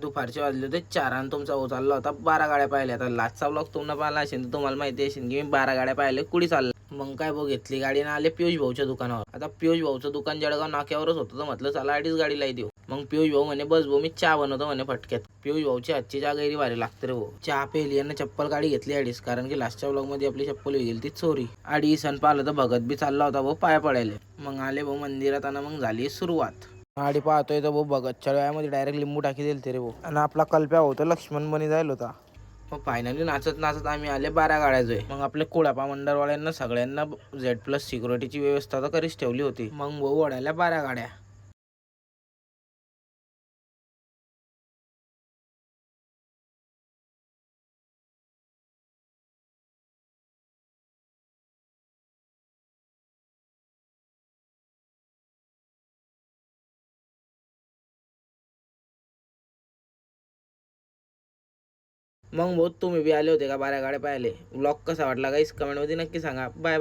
दुपारचे वाजले होते 4 आणि तुमचा भाऊ चालला होता 12 गाड्या पाहिल्या. आता लास्टचा ब्लॉग तुम्हाला पाहिला असेल तर तुम्हाला माहिती असेल की मी 12 गाड्या पाहिले कुठे चालला. मग काय भाऊ घेतली गाडी ना आले पियुष भाऊच्या दुकानावर. आता पियुष भाऊचं दुकान जळगाव नाक्यावरच होतं तर म्हटलं चला अडीच गाडी लाई देऊ. मग पियुष भाऊ म्हणे बस भाऊ मी चहा बनवतो म्हणे फटक्यात. पियुष भाऊची आजची चहा गैरी भारी लागते रे भाऊ. चहा पेली यांना चप्पल गाडी घेतली अडीच, कारण की लास्टच्या ब्लॉग मध्ये आपली चप्पल गेली ती चोरी. अडीच आणि पाहिलं तर भगत बी चालला होता भाऊ पाया पडायला. मग आले भाऊ मंदिरात आणि मग झाली सुरुवात. गाडी पाहतोय तर भाऊ भगतच्या वेळामध्ये डायरेक्ट लिंबू टाकी दिल ते रे भाऊ. आणि आपला कल्प्या होता लक्ष्मण बनी जायला होता. मग फायनली नाचत नाचत आम्ही आले 12 गाड्याचोय. मग आपले कुळापा मंडळवाल्यांना सगळ्यांना Z+ सिक्युरिटीची व्यवस्था तर करीच ठेवली होती. मग भाऊ ओढायला 12 गाड्या. मग भाऊ तुम्ही बी आले होते का 12 गाड्या पाहिले? ब्लॉग कसा वाटला गाईस कमेंट मध्ये नक्की सांगा. Bye bye.